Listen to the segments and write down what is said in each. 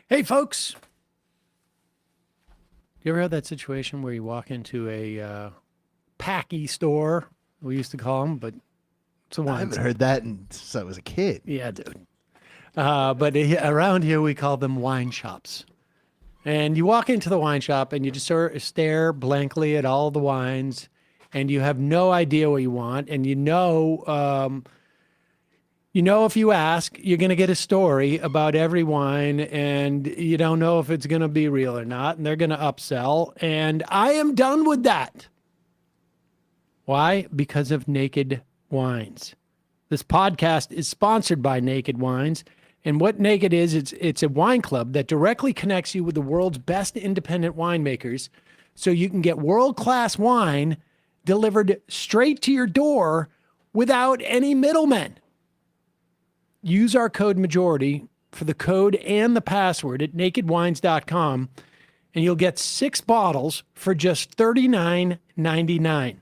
Hey, folks. You ever had that situation where you walk into a packy store? We used to call them, but it's a wine. I haven't heard that since I was a kid. Yeah, dude. But around here, we call them wine shops. And you walk into the wine shop and you just sort of stare blankly at all the wines, and you have no idea what you want. And if you ask, you're going to get a story about every wine, and you don't know if it's going to be real or not, and they're going to upsell. And I am done with that. Why? Because of Naked Wines. This podcast is sponsored by Naked Wines. And what Naked is, it's a wine club that directly connects you with the world's best independent winemakers, so you can get world-class wine delivered straight to your door without any middlemen. Use our code MAJORITY for the code and the password at nakedwines.com, and you'll get 6 bottles for just $39.99.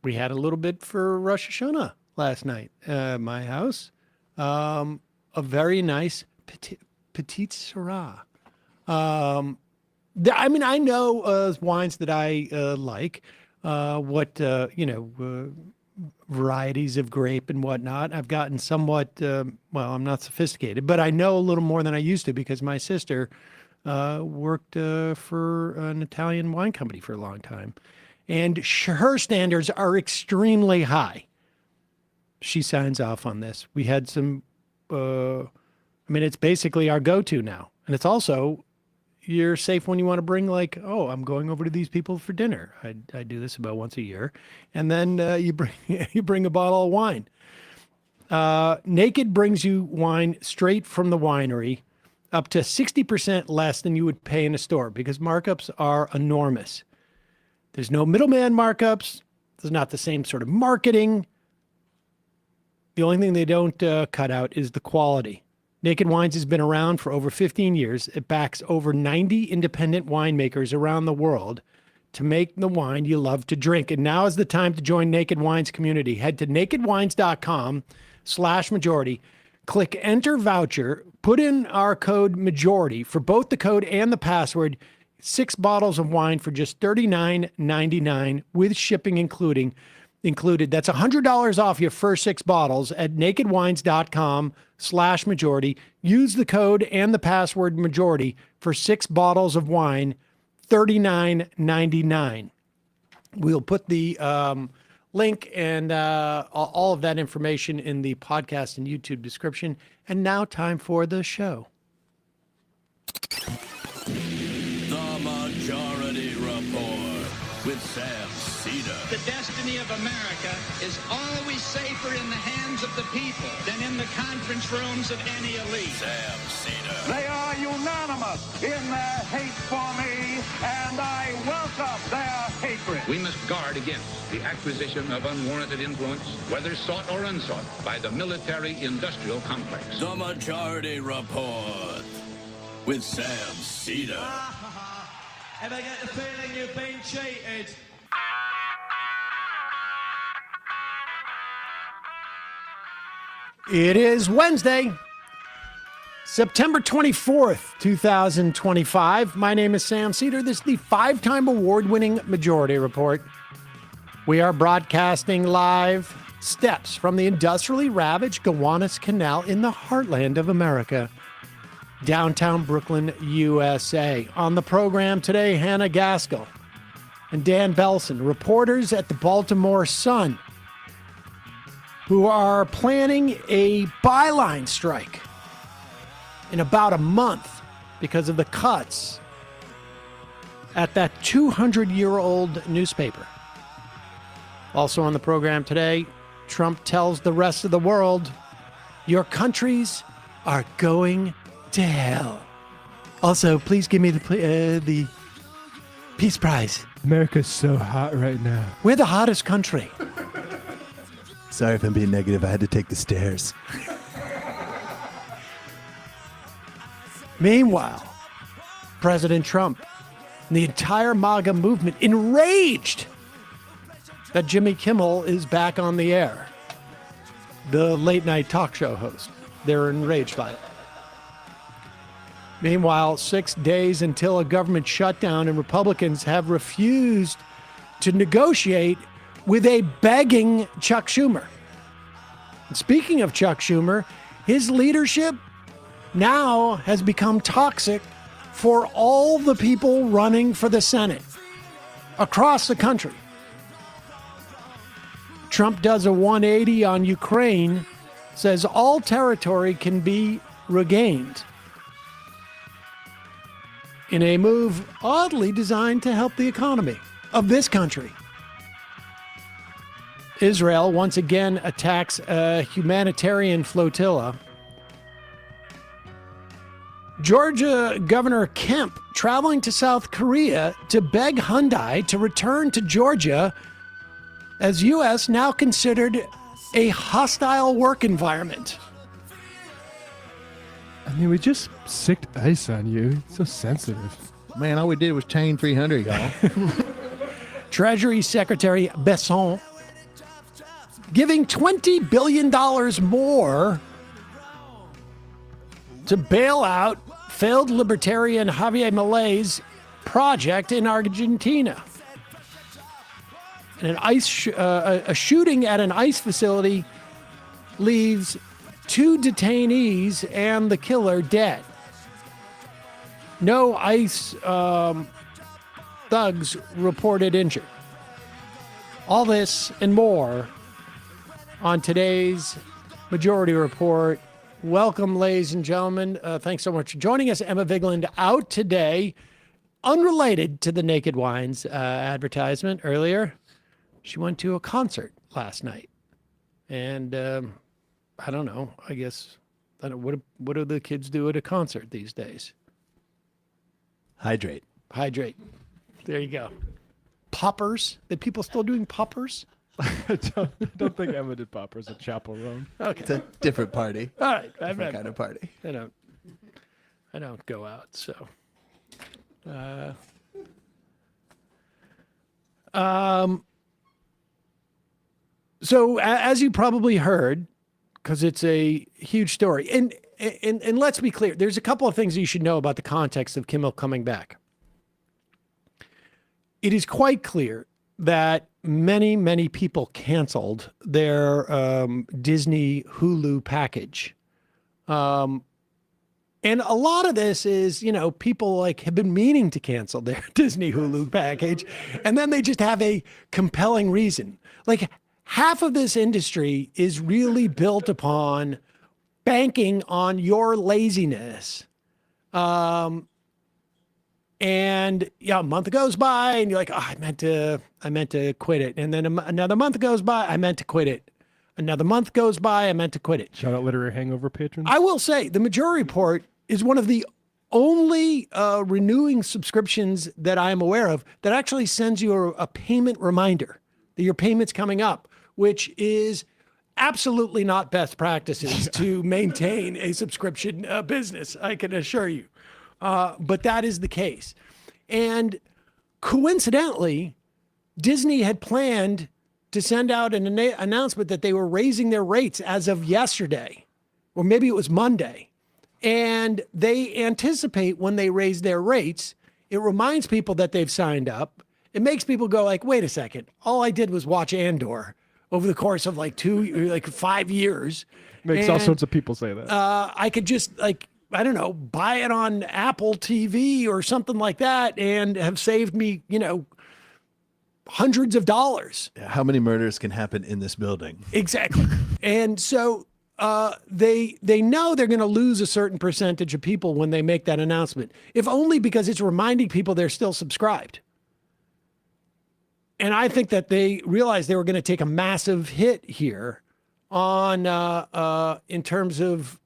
We had a little bit for Rosh Hashanah last night at my house. A very nice petite Syrah. I know wines that I like, varieties of grape and whatnot. I've gotten somewhat, I'm not sophisticated, but I know a little more than I used to because my sister worked for an Italian wine company for a long time. And her standards are extremely high. She signs off on this. We had some, it's basically our go-to now. And it's also, you're safe when you want to bring I'm going over to these people for dinner. I do this about once a year. And then you bring a bottle of wine. Naked brings you wine straight from the winery, up to 60% less than you would pay in a store because markups are enormous. There's no middleman markups. There's not the same sort of marketing. The only thing they don't cut out is the quality. Naked Wines has been around for over 15 years. It backs over 90 independent winemakers around the world to make the wine you love to drink. And now is the time to join Naked Wines community. Head to nakedwines.com/majority. Click enter voucher. Put in our code MAJORITY for both the code and the password. 6 bottles of wine for just $39.99 with shipping included. That's $100 off your first 6 bottles at nakedwines.com/majority. Use the code and the password MAJORITY for 6 bottles of wine, $39.99. We'll put the link and all of that information in the podcast and YouTube description. And now time for the show. The Majority Report with Sam Seder. The destiny of America is always safer in the hands of the people than in the conference rooms of any elite. Sam Seder. They are unanimous in their hate for me, and I welcome their hatred. We must guard against the acquisition of unwarranted influence, whether sought or unsought, by the military-industrial complex. The Majority Report with Sam Seder. And I get the feeling you've been cheated. It is Wednesday, September 24th, 2025. My name is Sam Seder. This is the 5-time award-winning Majority Report. We are broadcasting live steps from the industrially ravaged Gowanus Canal in the heartland of America, downtown Brooklyn, USA. On the program today, Hannah Gaskill and Dan Belson, reporters at the Baltimore Sun, who are planning a byline strike in about a month because of the cuts at that 200-year-old newspaper. Also on the program today, Trump tells the rest of the world, your countries are going to hell. Also, please give me the Peace Prize. America's so hot right now. We're the hottest country. Sorry if I'm being negative. I had to take the stairs. Meanwhile, President Trump and the entire MAGA movement enraged that Jimmy Kimmel is back on the air, the late night talk show host. They're enraged by it. Meanwhile, 6 days until a government shutdown, and Republicans have refused to negotiate with a begging Chuck Schumer. And speaking of Chuck Schumer, his leadership now has become toxic for all the people running for the Senate across the country. Trump does a 180 on Ukraine, says all territory can be regained, in a move oddly designed to help the economy of this country. Israel once again attacks a humanitarian flotilla. Georgia Governor Kemp traveling to South Korea to beg Hyundai to return to Georgia as U.S. now considered a hostile work environment. I mean, we just sicked ice on you. It's so sensitive. Man, all we did was chain 300, y'all. Treasury Secretary Belson giving $20 billion more to bail out failed libertarian Javier Milei's project in Argentina. And a shooting at an ICE facility leaves 2 detainees and the killer dead. No ICE thugs reported injured. All this and more on today's Majority Report. Welcome, ladies and gentlemen. Thanks so much for joining us. Emma Vigeland out today, unrelated to the Naked Wines advertisement earlier. She went to a concert last night, and I don't know. I guess what do the kids do at a concert these days? Hydrate. There you go. Poppers? Are people still doing poppers? I don't think Emma did poppers at Chapel Roan. Okay. It's a different party. All right. Different kind of party. I don't go out, so. So as you probably heard, because it's a huge story, and let's be clear, there's a couple of things you should know about the context of Kimmel coming back. It is quite clear that many people canceled their Disney Hulu package. And a lot of this is, people have been meaning to cancel their Disney Hulu package, and then they just have a compelling reason. Half of this industry is really built upon banking on your laziness. And a month goes by and you're like, I meant to quit it. And then another month goes by, I meant to quit it. Another month goes by, I meant to quit it. Shout out Literary Hangover patrons. I will say the Majority Report is one of the only renewing subscriptions that I'm aware of that actually sends you a payment reminder that your payment's coming up, which is absolutely not best practices to maintain a subscription business, I can assure you. But that is the case. And coincidentally, Disney had planned to send out an announcement that they were raising their rates as of yesterday, or maybe it was Monday. And they anticipate when they raise their rates, it reminds people that they've signed up. It makes people go wait a second, all I did was watch Andor over the course of 5 years. Makes all sorts of people say that. I could just I don't know, buy it on Apple TV or something like that and have saved me, hundreds of dollars. How many murders can happen in this building? Exactly. And so they know they're going to lose a certain percentage of people when they make that announcement, if only because it's reminding people they're still subscribed. And I think that they realized they were going to take a massive hit here on in terms of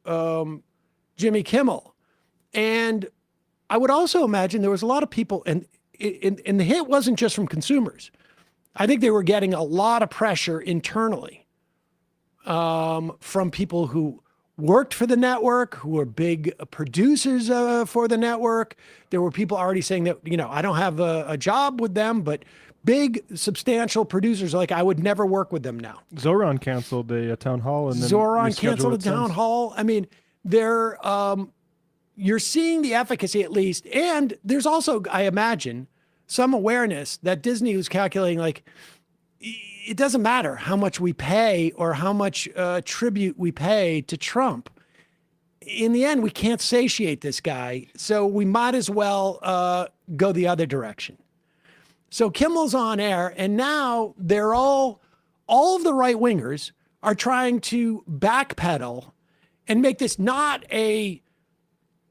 Jimmy Kimmel. And I would also imagine there was a lot of people, and the hit wasn't just from consumers. I think they were getting a lot of pressure internally from people who worked for the network, who were big producers for the network. There were people already saying that, I don't have a job with them, but big, substantial producers, like I would never work with them now. Zoran canceled a town hall, and then Zoran rescheduled canceled a it town since. hall. I mean, they're you're seeing the efficacy at least, and there's also, I imagine, some awareness that Disney was calculating, like, it doesn't matter how much we pay or how much tribute we pay to Trump. In the end, we can't satiate this guy, so we might as well go the other direction. So Kimmel's on air, and now they're all of the right wingers are trying to backpedal and make this not a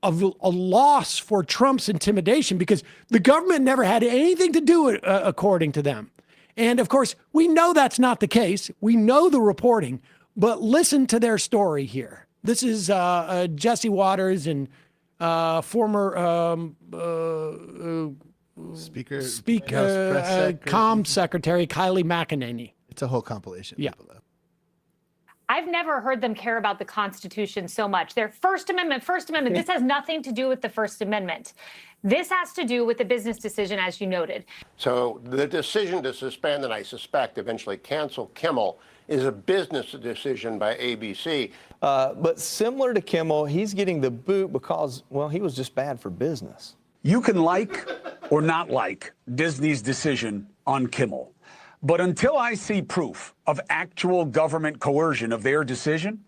loss for Trump's intimidation, because the government never had anything to do with it, according to them. And of course, we know that's not the case. We know the reporting, but listen to their story here. This is Jesse Waters and former Speaker, Comm Secretary Kylie McEnany. It's a whole compilation. Yeah. I've never heard them care about the Constitution so much. Their First Amendment. This has nothing to do with the First Amendment. This has to do with the business decision, as you noted. So the decision to suspend and I suspect eventually cancel Kimmel is a business decision by ABC. But similar to Kimmel, he's getting the boot because, well, he was just bad for business. You can like or not like Disney's decision on Kimmel. But until I see proof of actual government coercion of their decision,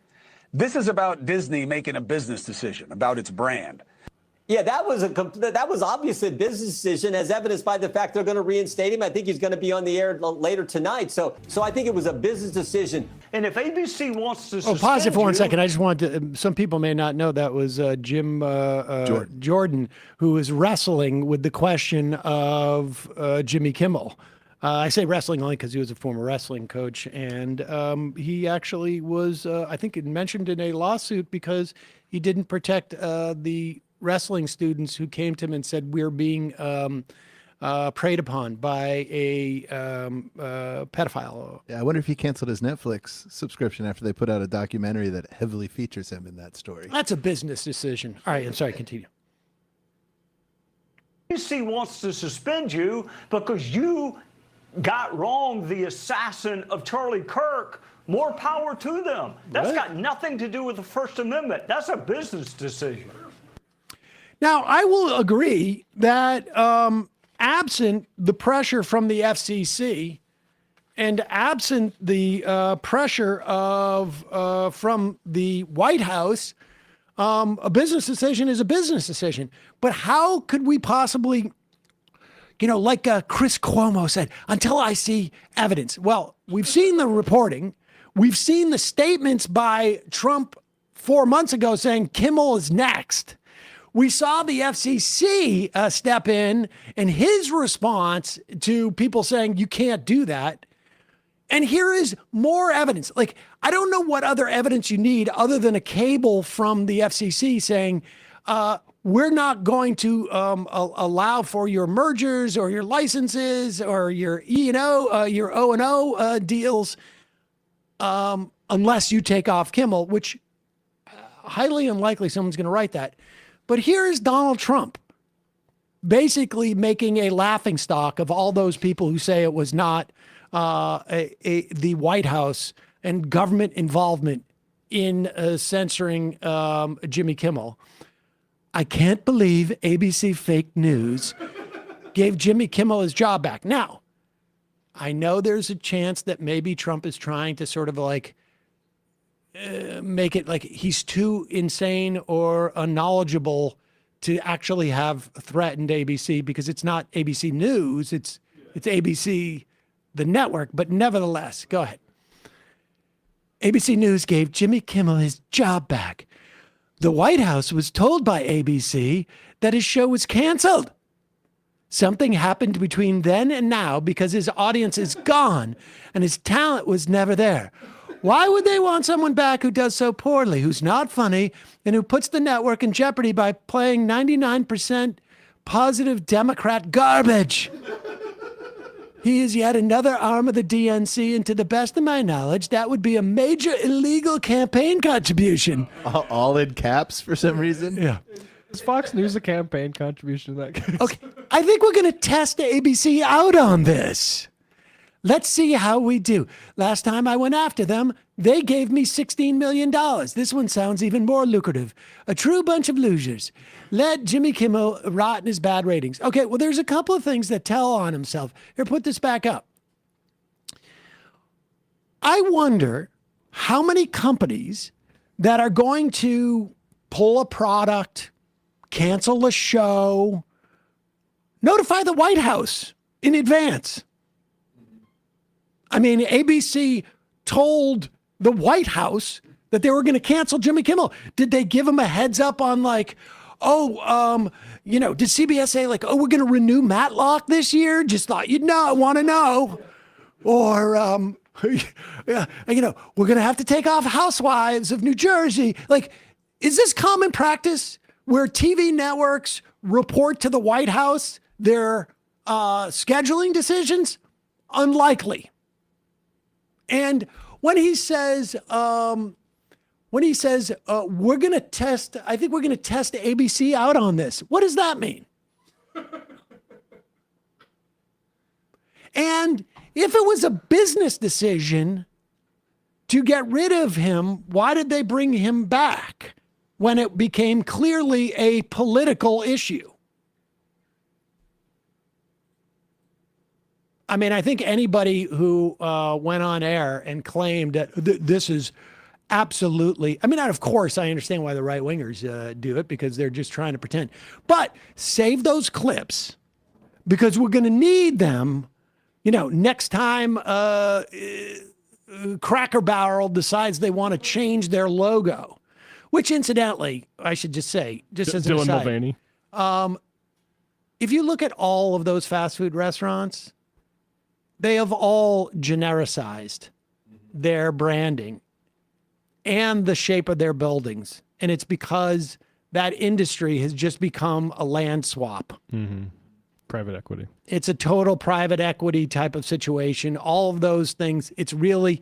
this is about Disney making a business decision about its brand. Yeah, that was obviously a business decision, as evidenced by the fact they're going to reinstate him. I think he's going to be on the air later tonight. So I think it was a business decision. And if ABC wants to pause it for 1 second. I just want to, some people may not know that was Jim Jordan, who was wrestling with the question of Jimmy Kimmel. I say wrestling only because he was a former wrestling coach, and he actually was, I think, mentioned in a lawsuit because he didn't protect the wrestling students who came to him and said, we're being preyed upon by a pedophile. Yeah, I wonder if he canceled his Netflix subscription after they put out a documentary that heavily features him in that story. That's a business decision. All right, I'm sorry, continue. ABC wants to suspend you because you got wrong the assassin of Charlie Kirk. More power to them. That's got nothing to do with the First Amendment. That's a business decision. Now, I will agree that absent the pressure from the FCC and absent the pressure of from the White House, a business decision is a business decision. But how could we possibly, like Chris Cuomo said, until I see evidence? Well, we've seen the reporting. We've seen the statements by Trump 4 months ago saying Kimmel is next. We saw the FCC step in and his response to people saying you can't do that. And here is more evidence. Like, I don't know what other evidence you need other than a cable from the FCC saying, we're not going to allow for your mergers or your licenses or your E&O, your O&O deals unless you take off Kimmel, which highly unlikely someone's going to write that. But here is Donald Trump basically making a laughingstock of all those people who say it was not the White House and government involvement in censoring Jimmy Kimmel. I can't believe ABC fake news gave Jimmy Kimmel his job back. Now, I know there's a chance that maybe Trump is trying to sort of like make it like he's too insane or unknowledgeable to actually have threatened ABC, because it's not ABC News, it's ABC, the network. But nevertheless, go ahead. ABC News gave Jimmy Kimmel his job back. The White House was told by ABC that his show was canceled. Something happened between then and now because his audience is gone and his talent was never there. Why would they want someone back who does so poorly, who's not funny, and who puts the network in jeopardy by playing 99% positive Democrat garbage? He is yet another arm of the DNC, and to the best of my knowledge, that would be a major illegal campaign contribution. All in caps for some reason? Yeah. Is Fox News a campaign contribution to that case? Okay, I think we're going to test ABC out on this. Let's see how we do. Last time I went after them, they gave me $16 million. This one sounds even more lucrative. A true bunch of losers. Let Jimmy Kimmel rot in his bad ratings. Okay, well, there's a couple of things that tell on himself. Here, put this back up. I wonder how many companies that are going to pull a product, cancel a show, notify the White House in advance. I mean, ABC told the White House that they were going to cancel Jimmy Kimmel. Did they give him a heads up on like, did CBS say like, we're going to renew Matlock this year? Just thought you'd know, want to know. Or, we're going to have to take off Housewives of New Jersey. Like, is this common practice where TV networks report to the White House their scheduling decisions? Unlikely. And when he says, we're going to test, I think we're going to test ABC out on this. What does that mean? And if it was a business decision to get rid of him, why did they bring him back when it became clearly a political issue? I mean, I think anybody who went on air and claimed that this is absolutely, of course, I understand why the right wingers do it because they're just trying to pretend. But save those clips because we're going to need them, next time Cracker Barrel decides they want to change their logo, which incidentally, I should just say, just as an Dylan aside, Mulvaney. if you look at all of those fast food restaurants, they have all genericized their branding and the shape of their buildings. And it's because that industry has just become a land swap. Mm-hmm. Private equity. It's a total private equity type of situation. All of those things, it's really,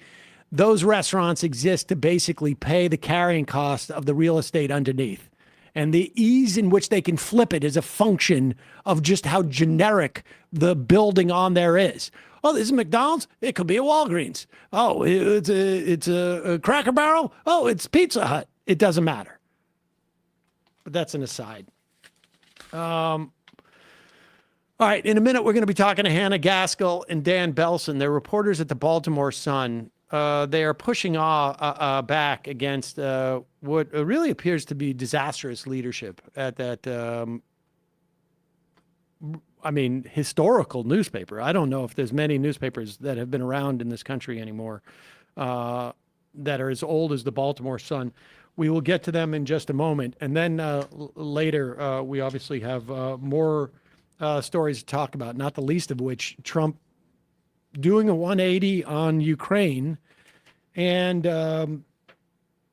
those restaurants exist to basically pay the carrying cost of the real estate underneath. And the ease in which they can flip it is a function of just how generic the building on there is. Oh, this is McDonald's. It could be a Walgreens. Oh, it's a Cracker Barrel. Oh, it's Pizza Hut. It doesn't matter. But that's an aside. All right, in a minute, we're going to be talking to Hannah Gaskill and Dan Belson. They're reporters at the Baltimore Sun. They are pushing back against what really appears to be disastrous leadership at that historical newspaper. I don't know if there's many newspapers that have been around in this country anymore that are as old as the Baltimore Sun. We will get to them in just a moment. And then later, we obviously have more stories to talk about, not the least of which Trump doing a 180 on Ukraine and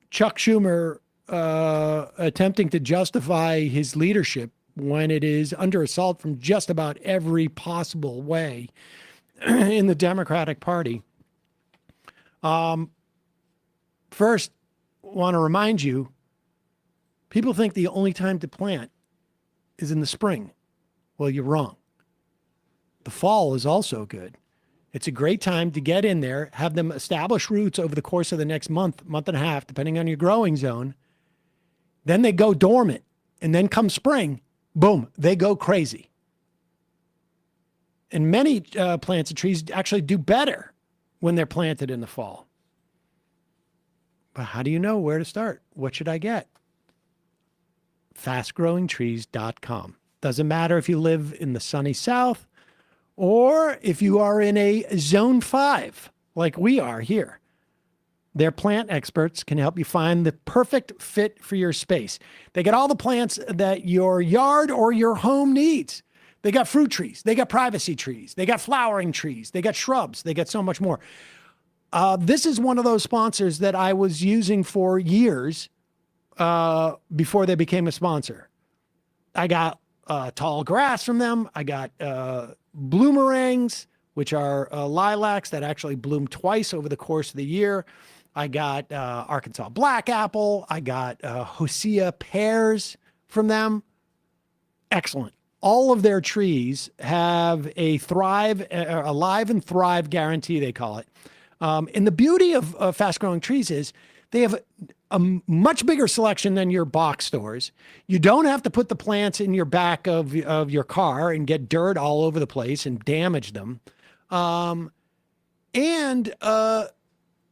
Chuck Schumer attempting to justify his leadership when it is under assault from just about every possible way in the Democratic Party. First, want to remind you, people think the only time to plant is in the spring. Well, you're wrong. The fall is also good. It's a great time to get in there, have them establish roots over the course of the next month and a half, depending on your growing zone. Then they go dormant. And then come spring, boom, they go crazy. And many plants and trees actually do better when they're planted in the fall. But how do you know where to start? What should I get? FastGrowingTrees.com. Doesn't matter if you live in the sunny South or if you are in a zone 5 like we are here. Their plant experts can help you find the perfect fit for your space. They got all the plants that your yard or your home needs. They got fruit trees. They got privacy trees. They got flowering trees. They got shrubs. They got so much more. This is one of those sponsors that I was using for years before they became a sponsor. I got tall grass from them. I got bloomerangs, which are lilacs that actually bloom twice over the course of the year. I got Arkansas black apple. I got Hosea pears from them. excellent. All of their trees have a live and thrive guarantee, they call it. And the beauty of fast growing trees is they have a much bigger selection than your box stores. You don't have to put the plants in your back of your car and get dirt all over the place and damage them. And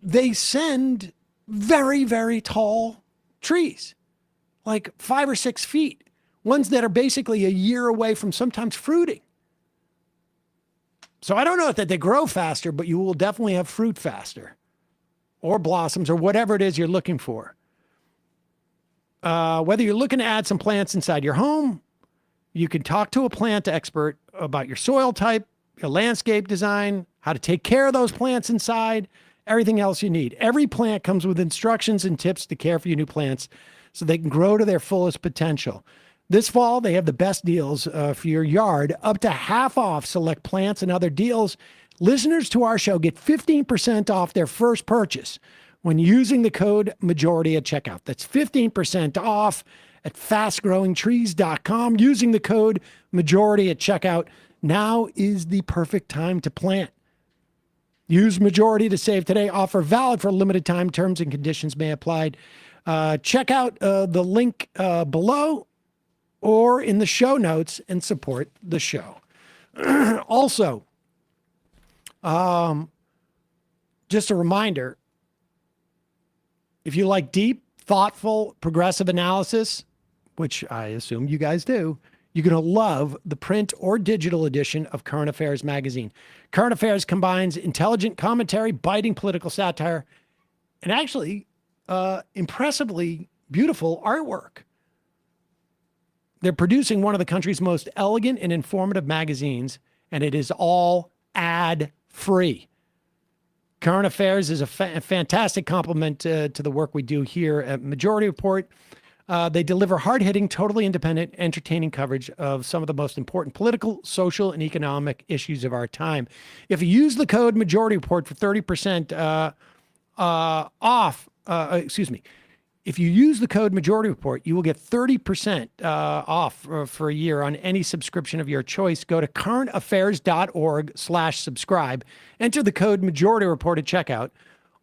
they send very, very tall trees, like 5 or 6 feet. Ones that are basically a year away from sometimes fruiting. So I don't know that they grow faster, but you will definitely have fruit faster or blossoms or whatever it is you're looking for. Whether you're looking to add some plants inside your home, you can talk to a plant expert about your soil type, your landscape design, how to take care of those plants inside, everything else you need. Every plant comes with instructions and tips to care for your new plants so they can grow to their fullest potential. This fall, they have the best deals for your yard, up to half off select plants and other deals. Listeners to our show get 15% off their first purchase when using the code MAJORITY at checkout. That's 15% off at fastgrowingtrees.com using the code MAJORITY at checkout. Now is the perfect time to plant. Use Majority to save today. Offer valid for a limited time. Terms and conditions may apply. Check out the link below or in the show notes and support the show. Also, just a reminder, if you like deep, thoughtful, progressive analysis, which I assume you guys do, you're going to love the print or digital edition of Current Affairs magazine. Current Affairs combines intelligent commentary, biting political satire, and actually impressively beautiful artwork. They're producing one of the country's most elegant and informative magazines, and it is all ad-free. Current Affairs is a fantastic complement to the work we do here at Majority Report. They deliver hard-hitting, totally independent, entertaining coverage of some of the most important political, social, and economic issues of our time. If you use the code Majority Report for 30% off, if you use the code Majority Report, you will get 30% off for a year on any subscription of your choice. Go to currentaffairs.org/subscribe. Enter the code Majority Report at checkout.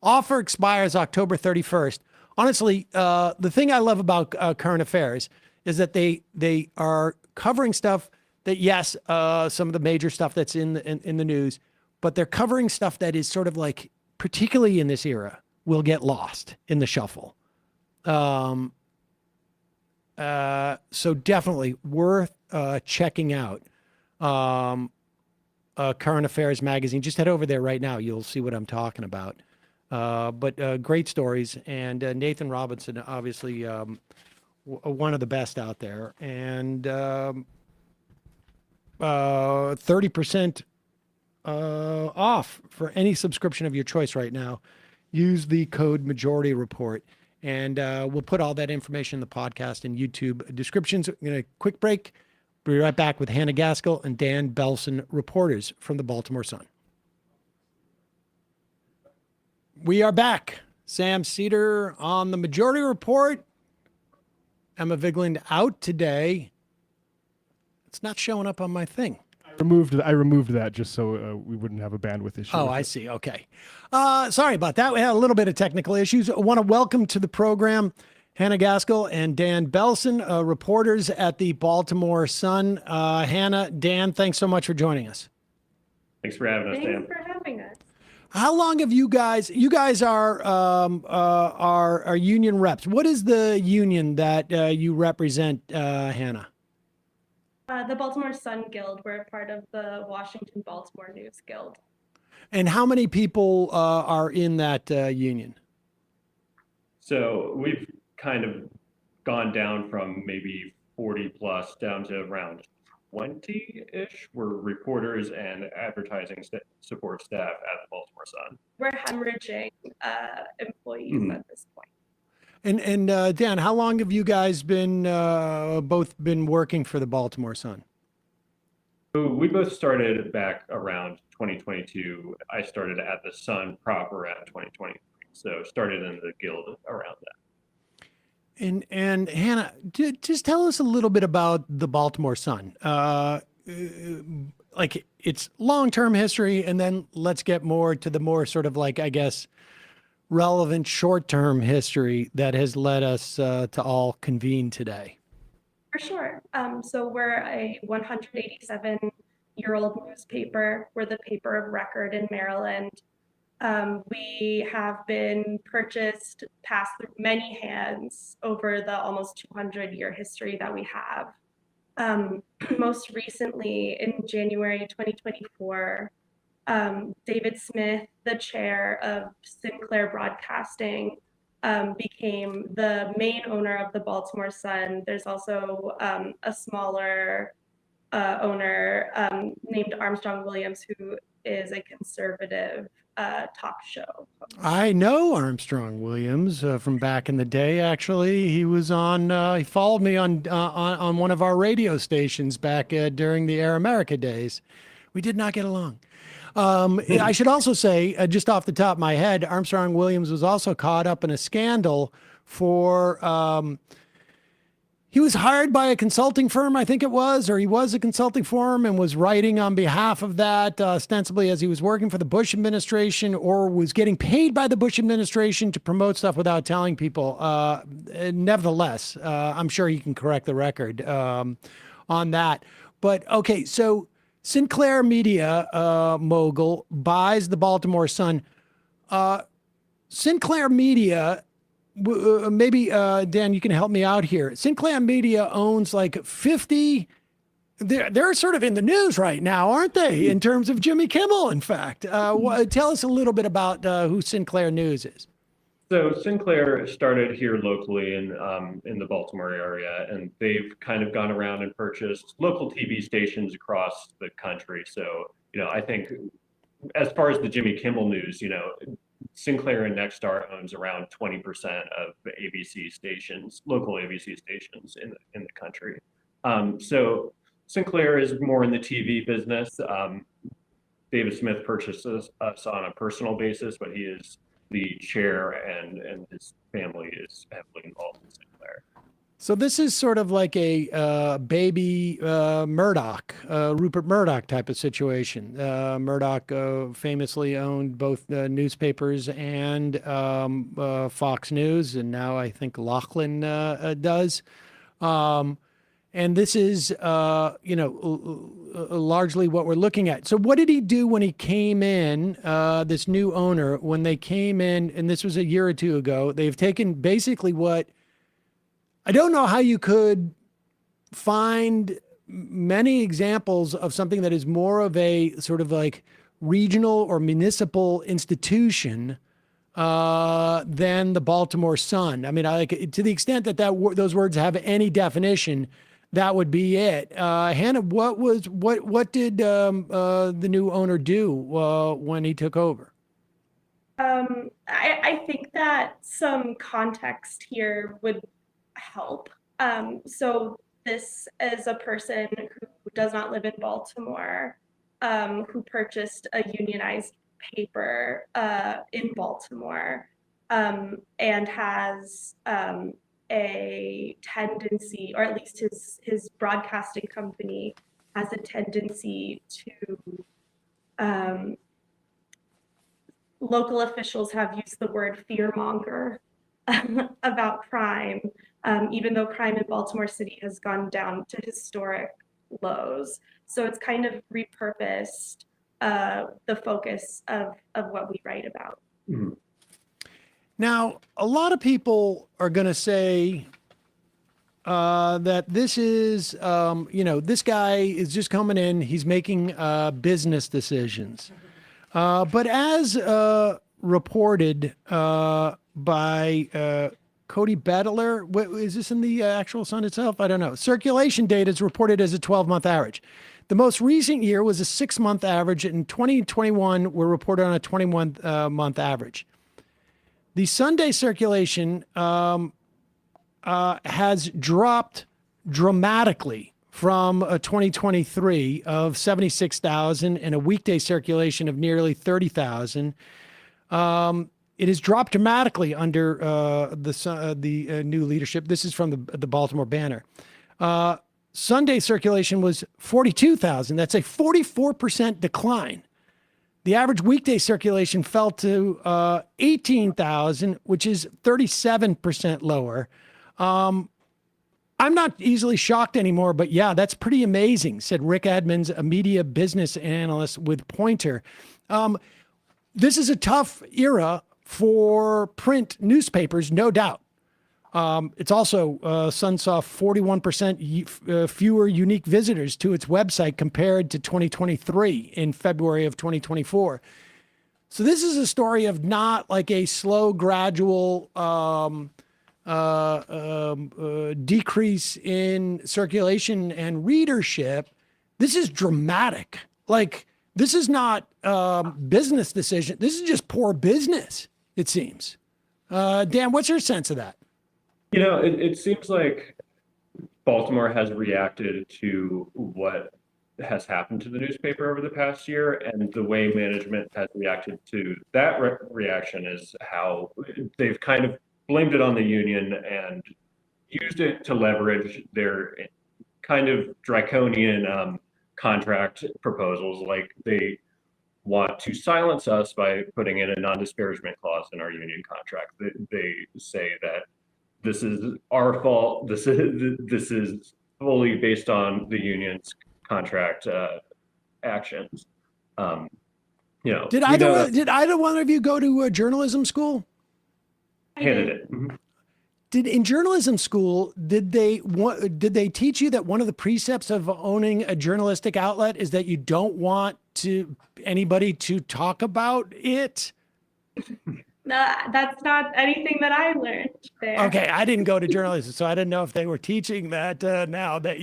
Offer expires October 31st. Honestly, the thing I love about Current Affairs is that they are covering stuff that, yes, some of the major stuff that's in the news, but they're covering stuff that is sort of like, particularly in this era, will get lost in the shuffle. So definitely worth checking out Current Affairs magazine. Just head over there right now. You'll see what I'm talking about. But great stories. And Nathan Robinson, obviously one of the best out there. And 30% off for any subscription of your choice right now. Use the code Majority Report. And we'll put all that information in the podcast and YouTube descriptions. We're going to quick break. Be right back with Hannah Gaskill and Dan Belson, reporters from the Baltimore Sun. We are back. Sam Seder on the Majority Report. Emma Vigeland out today. It's not showing up on my thing. I removed that just so we wouldn't have a bandwidth issue. Oh, I see. Okay. Sorry about that. We had a little bit of technical issues. I want to welcome to the program Hannah Gaskill and Dan Belson, reporters at the Baltimore Sun. Hannah, Dan, thanks so much for joining us. Thanks for having us, Dan. Thanks for having us. How long have you guys are union reps. What is the union that you represent, Hannah? The Baltimore Sun Guild. We're a part of the Washington Baltimore News Guild. And how many people are in that union? So we've kind of gone down from maybe 40 plus down to around 20-ish. We're reporters and advertising support staff at the Baltimore Sun. We're hemorrhaging employees at this point. And Dan, how long have you guys been both been working for the Baltimore Sun? So we both started back around 2022. I started at the Sun proper at 2023. So started in the Guild around that. And Hannah, just tell us a little bit about the Baltimore Sun. Like its long-term history, and then let's get more to the more sort of like, I guess, relevant short-term history that has led us to all convene today. For sure. So we're a 187-year-old newspaper. We're the paper of record in Maryland. We have been passed through many hands over the almost 200-year history that we have. Most recently, in January 2024, David Smith, the chair of Sinclair Broadcasting, became the main owner of the Baltimore Sun. There's also a smaller owner named Armstrong Williams, who is a conservative talk show host. I know Armstrong Williams from back in the day. Actually, he was on. He followed me on one of our radio stations back during the Air America days. We did not get along. I should also say, just off the top of my head, Armstrong Williams was also caught up in a scandal for. He was hired by a consulting firm, I think it was, or he was a consulting firm and was writing on behalf of that, ostensibly as he was working for the Bush administration or was getting paid by the Bush administration to promote stuff without telling people. Nevertheless, I'm sure he can correct the record on that. But okay, so Sinclair Media mogul buys the Baltimore Sun. Sinclair Media, maybe Dan, you can help me out here. Sinclair Media owns like 50. They're sort of in the news right now, aren't they? In terms of Jimmy Kimmel, in fact. Tell us a little bit about who Sinclair News is. So Sinclair started here locally in the Baltimore area, and they've kind of gone around and purchased local TV stations across the country. So, I think as far as the Jimmy Kimmel news, Sinclair and Nexstar owns around 20% of the ABC stations, local ABC stations in the country. So Sinclair is more in the TV business. David Smith purchased us on a personal basis, but he is the chair and his family is heavily involved in Sinclair. So this is sort of like a baby Murdoch, Rupert Murdoch type of situation. Murdoch famously owned both newspapers and Fox News, and now I think Lachlan does. And this is, largely what we're looking at. So what did he do when he came in, this new owner, when they came in, and this was a year or two ago, they've taken basically what, I don't know how you could find many examples of something that is more of a sort of like regional or municipal institution than the Baltimore Sun. I mean, to the extent that those words have any definition, that would be it. Hannah, what did the new owner do when he took over? I think that some context here would help. So this is a person who does not live in Baltimore, who purchased a unionized paper in Baltimore, and has a tendency, or at least his broadcasting company has a tendency to, local officials have used the word fearmonger about crime, even though crime in Baltimore City has gone down to historic lows. So it's kind of repurposed the focus of what we write about. Mm-hmm. Now, a lot of people are going to say that this is, this guy is just coming in, he's making business decisions. But as reported by Cody Bettler, is this in the actual Sun itself? I don't know. Circulation data is reported as a 12-month average. The most recent year was a 6-month average, and 2021 were reported on a 21-month average. The Sunday circulation has dropped dramatically from 2023 of 76,000 and a weekday circulation of nearly 30,000. it has dropped dramatically under the new leadership. This is from the Baltimore Banner. Sunday circulation was 42,000. That's a 44% decline. The average weekday circulation fell to 18,000, which is 37% lower. I'm not easily shocked anymore, but yeah, that's pretty amazing, said Rick Edmonds, a media business analyst with Pointer. This is a tough era for print newspapers, no doubt. It's also, Sun saw 41% fewer unique visitors to its website compared to 2023 in February of 2024. So this is a story of not like a slow, gradual decrease in circulation and readership. This is dramatic. Like, this is not business decision. This is just poor business, it seems. Dan, what's your sense of that? You know, it seems like Baltimore has reacted to what has happened to the newspaper over the past year, and the way management has reacted to that reaction is how they've kind of blamed it on the union and used it to leverage their kind of draconian contract proposals. Like, they want to silence us by putting in a non-disparagement clause in our union contract. They say that this is our fault. This is fully based on the union's contract actions. You know, did either one of you go to a journalism school? Handed it. Mm-hmm. In journalism school, did they teach you that one of the precepts of owning a journalistic outlet is that you don't want anybody to talk about it? No, that's not anything that I learned there. Okay, I didn't go to journalism, so I didn't know if they were teaching that now that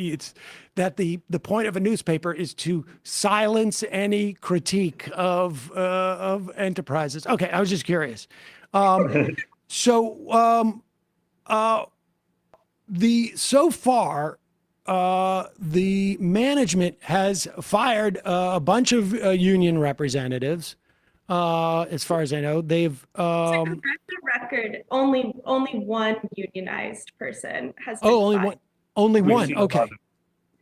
the point of a newspaper is to silence any critique of enterprises. Okay, I was just curious. So the management has fired a bunch of union representatives. As far as I know, they've to correct the record, only one unionized person has been fired. Only one. Okay.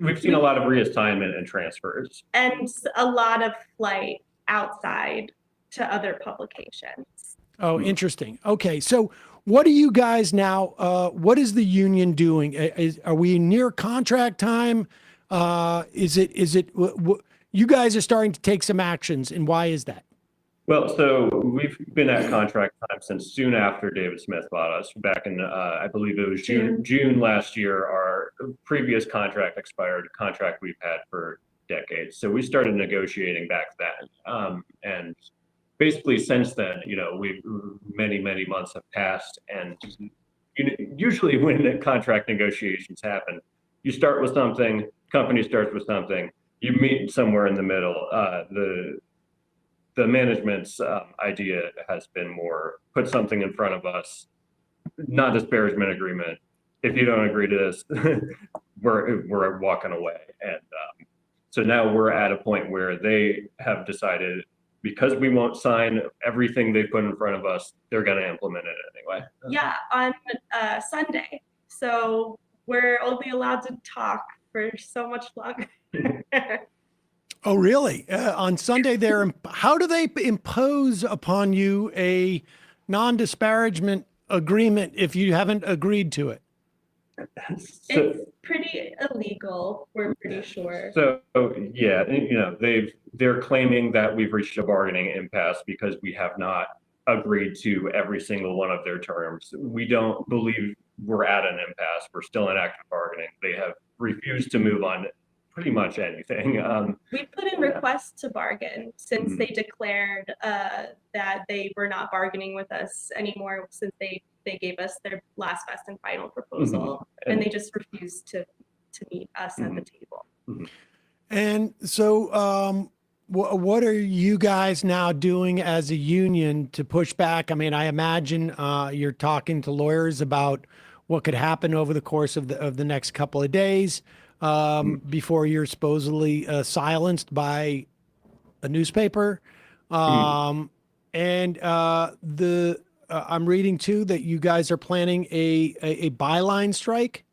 We've seen a lot of reassignment and transfers, and a lot of flight outside to other publications. Oh, interesting. Okay, so what are you guys now? What is the union doing? Are we near contract time? Is it? You guys are starting to take some actions, and why is that? Well, so we've been at contract time since soon after David Smith bought us. Back in, I believe it was June last year, our previous contract expired, contract we've had for decades. So we started negotiating back then. And basically since then, you know, many months have passed. And usually when the contract negotiations happen, you start with something, company starts with something, you meet somewhere in the middle. The management's idea has been more put something in front of us, non-disparagement agreement. If you don't agree to this, we're walking away. And so now we're at a point where they have decided, because we won't sign everything they put in front of us, they're going to implement it anyway. Yeah, on Sunday. So we're only allowed to talk for so much longer. Oh, really? On Sunday, how do they impose upon you a non-disparagement agreement if you haven't agreed to it? It's pretty illegal, we're pretty sure. So yeah, you know, they're claiming that we've reached a bargaining impasse because we have not agreed to every single one of their terms. We don't believe we're at an impasse. We're still in active bargaining. They have refused to move on pretty much anything. We put in requests to bargain since they declared that they were not bargaining with us anymore, since they gave us their last, best, and final proposal, and they just refused to meet us at the table. And so what are you guys now doing as a union to push back? I mean, I imagine you're talking to lawyers about what could happen over the course of the next couple of days. Before you're supposedly silenced by a newspaper. And I'm reading too that you guys are planning a byline strike.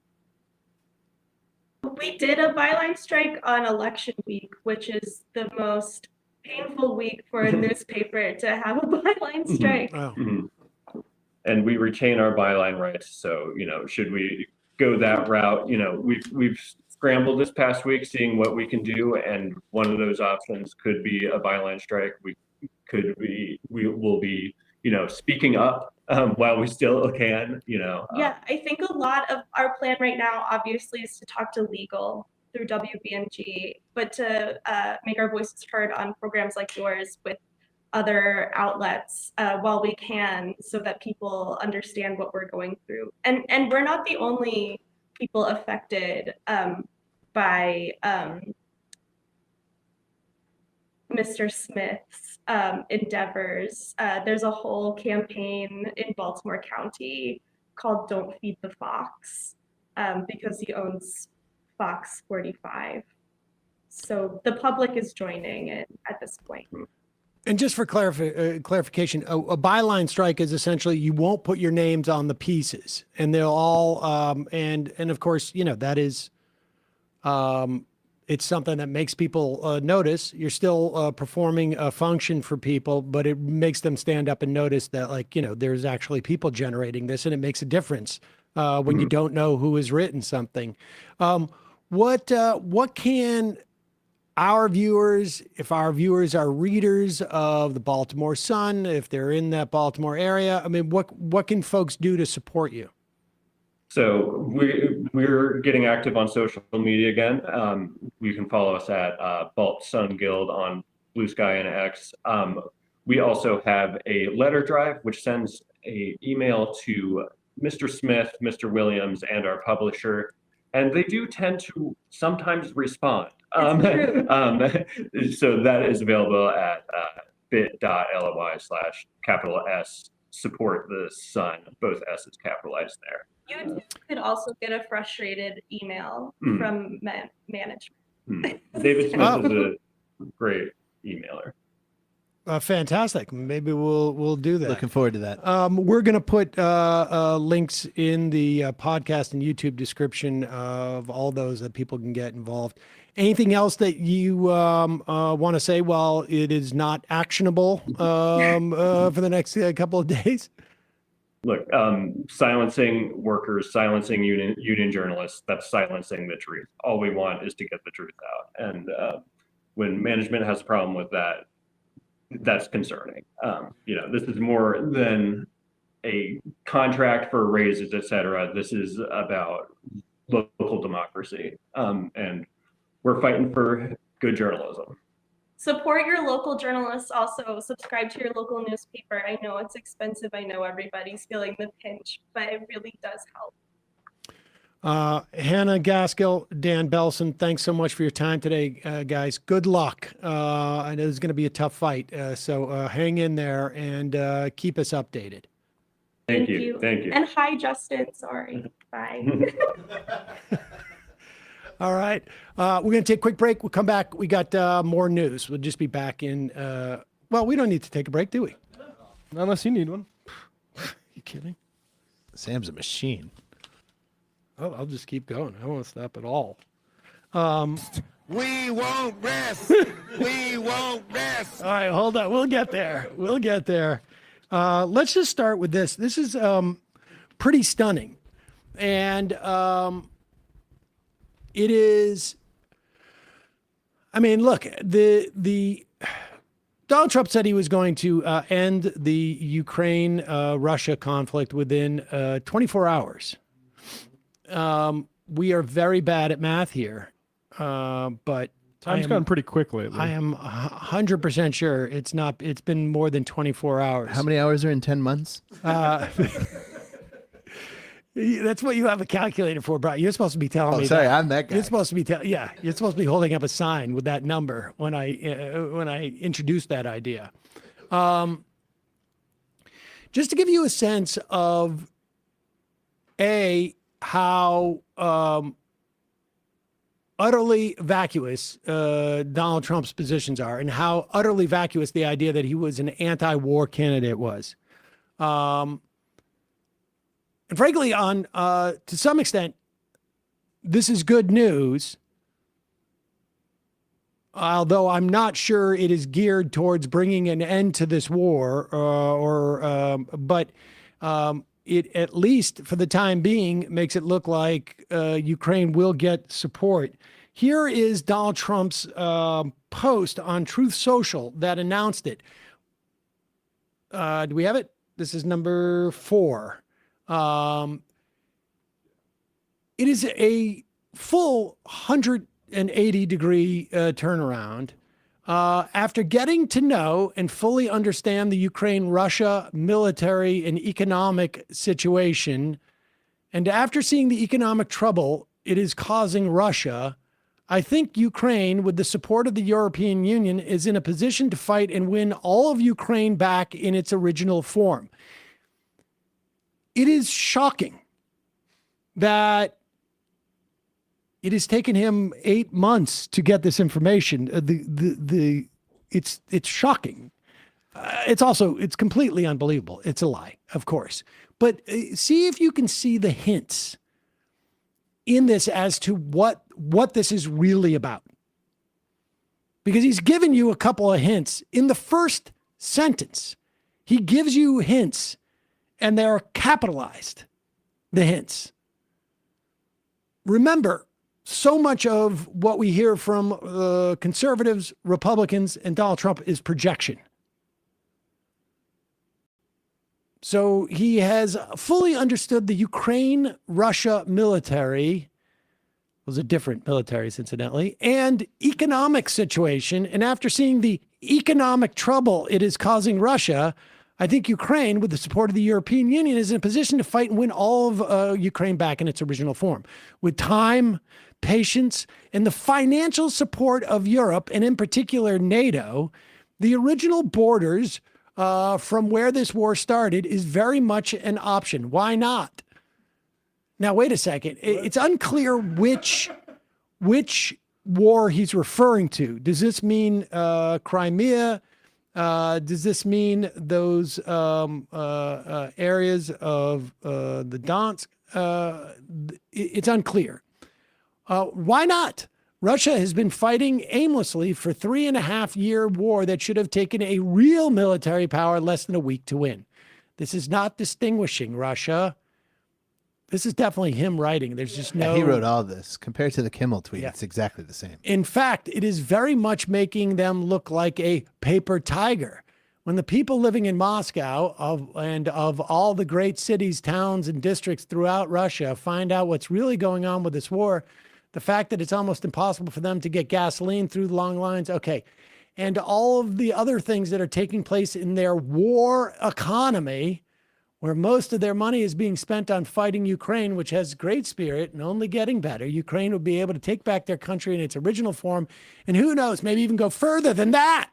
We did a byline strike on election week, which is the most painful week for a newspaper to have a byline strike. And we retain our byline rights. So, should we go that route, we've scrambled this past week, seeing what we can do. And one of those options could be a byline strike. We will be, speaking up while we still can, Yeah, I think a lot of our plan right now, obviously, is to talk to legal through WBMG, but to make our voices heard on programs like yours with other outlets while we can, so that people understand what we're going through. And we're not the only people affected by Mr. Smith's endeavors. There's a whole campaign in Baltimore County called Don't Feed the Fox because he owns Fox 45. So the public is joining it at this point. And just for clarification, a byline strike is essentially you won't put your names on the pieces, and they'll all and of course, that is it's something that makes people notice. You're still performing a function for people, but it makes them stand up and notice that, there's actually people generating this, and it makes a difference when you don't know who has written something. What can our viewers, if our viewers are readers of the Baltimore Sun, if they're in that Baltimore area, what can folks do to support you? So we're getting active on social media again. You can follow us at Baltimore Sun Guild on Blue Sky and X. We also have a letter drive, which sends an email to Mr. Smith, Mr. Williams, and our publisher. And they do tend to sometimes respond. So that is available at bit.ly/S support the Sun. Both S's capitalized there. You could also get a frustrated email from management. David Smith is a great emailer. Fantastic. Maybe we'll do that. Looking forward to that. We're going to put links in the podcast and YouTube description of all those that people can get involved. Anything else that you want to say while it is not actionable for the next couple of days? Look, silencing workers, silencing union journalists, that's silencing the truth. All we want is to get the truth out. And when management has a problem with that, that's concerning. This is more than a contract for raises, et cetera. This is about local democracy. And we're fighting for good journalism. Support your local journalists. Also, subscribe to your local newspaper. I know it's expensive. I know everybody's feeling the pinch, but it really does help. Hannah Gaskill, Dan Belson, thanks so much for your time today, guys. Good luck. I know it's going to be a tough fight, so hang in there and keep us updated. Thank you. Thank you. And hi, Justin. Sorry. Bye. All right. We're going to take a quick break. We'll come back. We got more news. We'll just be back in. Well, we don't need to take a break, do we? Unless you need one. You kidding? Sam's a machine. Oh, I'll just keep going. I won't stop at all. We won't rest. We won't rest. All right, hold on. We'll get there. We'll get there. Let's just start with this. This is pretty stunning. And it is, look, the Donald Trump said he was going to end the Ukraine-Russia conflict within 24 hours. We are very bad at math here, but time's gone pretty quick lately. I am 100% sure it's been more than 24 hours. How many hours are in 10 months? That's what you have a calculator for, Brian. You're supposed to be telling me. Sorry, that. I'm that guy. You're supposed to be you're supposed to be holding up a sign with that number when I introduced that idea. Just to give you a sense of how utterly vacuous Donald Trump's positions are, and how utterly vacuous the idea that he was an anti-war candidate was. And frankly, to some extent, this is good news. Although I'm not sure it is geared towards bringing an end to this war, but it, at least for the time being, makes it look like Ukraine will get support. Here is Donald Trump's post on Truth Social that announced it. Do we have it? This is number 4. It is a full 180-degree turnaround. After getting to know and fully understand the Ukraine-Russia military and economic situation, and after seeing the economic trouble it is causing Russia, I think Ukraine, with the support of the European Union, is in a position to fight and win all of Ukraine back in its original form. It is shocking that it has taken him 8 months to get this information. It's shocking. It's completely unbelievable. It's a lie, of course. But see if you can see the hints in this as to what this is really about. Because he's given you a couple of hints. In the first sentence, he gives you hints, and they're capitalized, the hints. Remember, so much of what we hear from conservatives, Republicans, and Donald Trump is projection. So he has fully understood the Ukraine-Russia military, was a different military, incidentally, and economic situation. And after seeing the economic trouble it is causing Russia, I think Ukraine, with the support of the European Union, is in a position to fight and win all of Ukraine back in its original form. With time, patience, and the financial support of Europe, and in particular NATO, the original borders from where this war started is very much an option. Why not? Now, wait a second. It's unclear which war he's referring to. Does this mean Crimea? Does this mean those areas of the Donetsk? It's unclear. Why not? Russia has been fighting aimlessly for 3.5-year war that should have taken a real military power less than a week to win. This is not distinguishing Russia. This is definitely him writing. There's just no... Yeah, he wrote all this. Compared to the Kimmel tweet, It's exactly the same. In fact, it is very much making them look like a paper tiger. When the people living in Moscow of all the great cities, towns, and districts throughout Russia find out what's really going on with this war, the fact that it's almost impossible for them to get gasoline through the long lines, okay, and all of the other things that are taking place in their war economy, where most of their money is being spent on fighting Ukraine, which has great spirit and only getting better. Ukraine will be able to take back their country in its original form, and who knows, maybe even go further than that.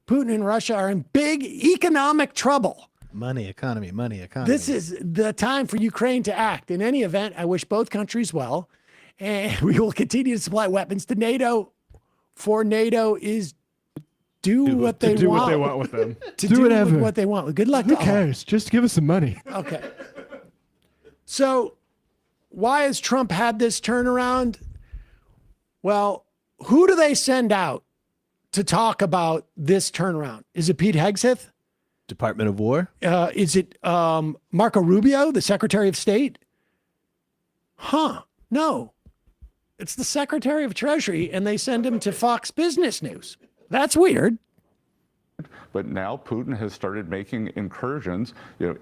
Putin and Russia are in big economic trouble. Money, economy, money, economy. This is the time for Ukraine to act. In any event, I wish both countries well, and we will continue to supply weapons to NATO, for NATO is do what they want with them. To do whatever. what they want. Good luck Who to all. cares? Just give us some money. Okay. So why has Trump had this turnaround? Well, who do they send out to talk about this turnaround? Is it Pete Hegseth? Department of War? Is it Marco Rubio, the Secretary of State? No. It's the Secretary of Treasury, and they send him to Fox Business News. That's weird. But now Putin has started making incursions,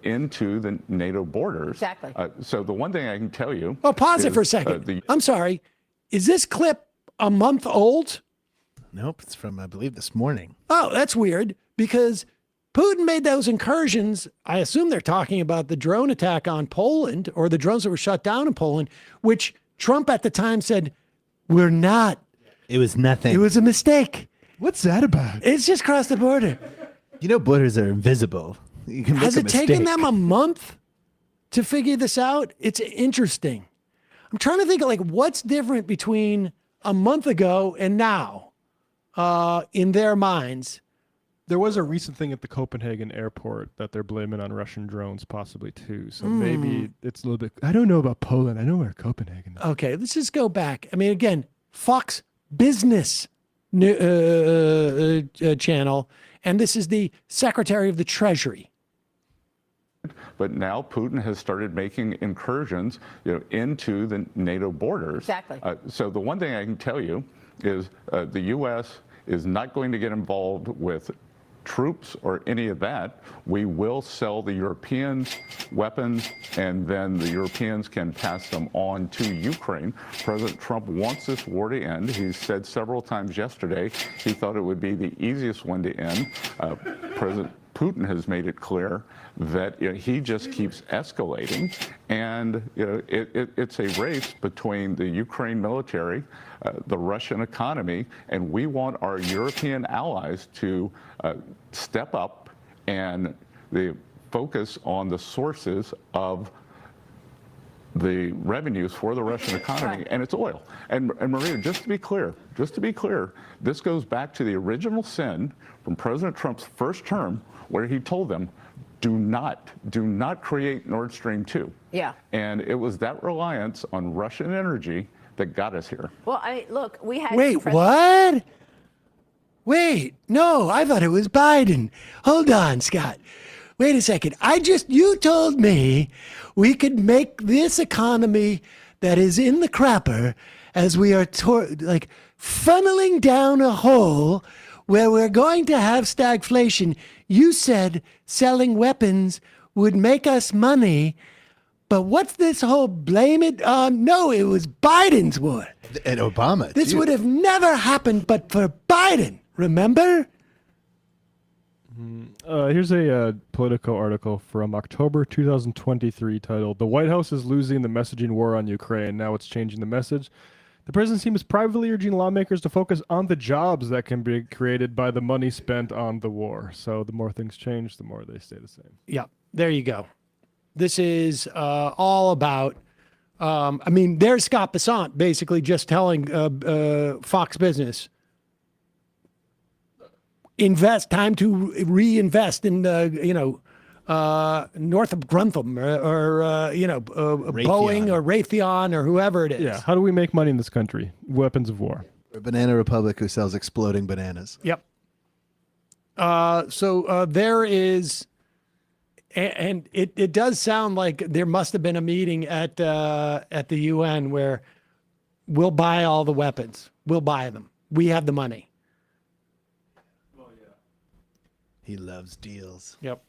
into the NATO borders. Exactly. So the one thing I can tell you. Oh, pause it for a second. I'm sorry. Is this clip a month old? Nope, it's from, I believe, this morning. Oh, that's weird, because Putin made those incursions. I assume they're talking about the drone attack on Poland, or the drones that were shut down in Poland, which Trump at the time said, we're not. It was nothing. It was a mistake. What's that about? It's just crossed the border. Borders are invisible. You can make Has a it mistake. taken them a month to figure this out? It's interesting. I'm trying to think of what's different between a month ago and now in their minds. There was a recent thing at the Copenhagen airport that they're blaming on Russian drones, possibly too. So maybe it's a little bit. I don't know about Poland. I know where Copenhagen is. Okay, let's just go back. I mean, again, Fox Business channel, and this is the Secretary of the Treasury. But now Putin has started making incursions, into the NATO borders. Exactly. So the one thing I can tell you is the U.S. is not going to get involved with troops or any of that. We will sell the Europeans weapons, and then the Europeans can pass them on to Ukraine. President Trump wants this war to end. He said several times yesterday he thought it would be the easiest one to end. President Putin has made it clear that he just keeps escalating, and it's a race between the Ukraine military, the Russian economy, and we want our European allies to step up and focus on the sources of the revenues for the Russian economy, and it's oil. And Maria, just to be clear, this goes back to the original sin from President Trump's first term, where he told them, do not create Nord Stream 2. Yeah. And it was that reliance on Russian energy that got us here. Well, look, we had. Wait, what? Wait, no, I thought it was Biden. Hold on, Scott. Wait a second. You told me we could make this economy that is in the crapper as we are funneling down a hole where we're going to have stagflation. You said selling weapons would make us money, but what's this whole blame it on? No, it was Biden's war. And Obama. This would have never happened but for Biden, remember? Here's a Politico article from October 2023 titled, "The White House is losing the messaging war on Ukraine. Now it's changing the message. The president seems privately urging lawmakers to focus on the jobs that can be created by the money spent on the war." So the more things change, the more they stay the same. Yeah, there you go. This is all about, there's Scott Bessant basically just telling Fox Business, time to reinvest in, Northrop Grumman or Boeing or Raytheon or whoever it is. Yeah, how do we make money in this country? Weapons of war. A banana republic who sells exploding bananas. Yep. So there is, and it does sound like there must have been a meeting at the UN where we'll buy all the weapons. We'll buy them. We have the money. He loves deals. Yep.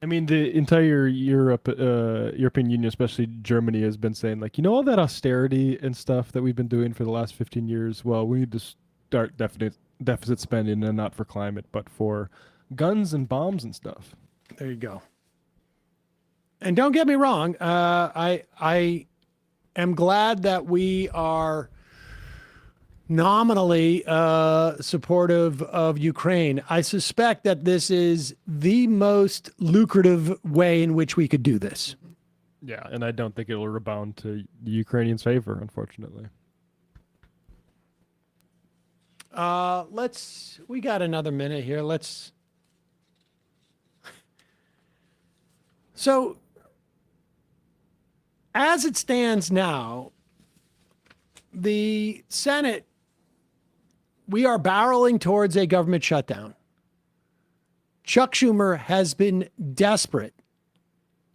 I mean, the entire European Union, especially Germany, has been saying, all that austerity and stuff that we've been doing for the last 15 years, well, we need to start deficit spending, and not for climate, but for guns and bombs and stuff. There you go. And don't get me wrong, I am glad that we are nominally supportive of Ukraine. I suspect that this is the most lucrative way in which we could do this. Yeah, and I don't think it will rebound to the Ukrainians' favor, unfortunately. We got another minute here. So, as it stands now, the Senate, we are barreling towards a government shutdown. Chuck Schumer has been desperate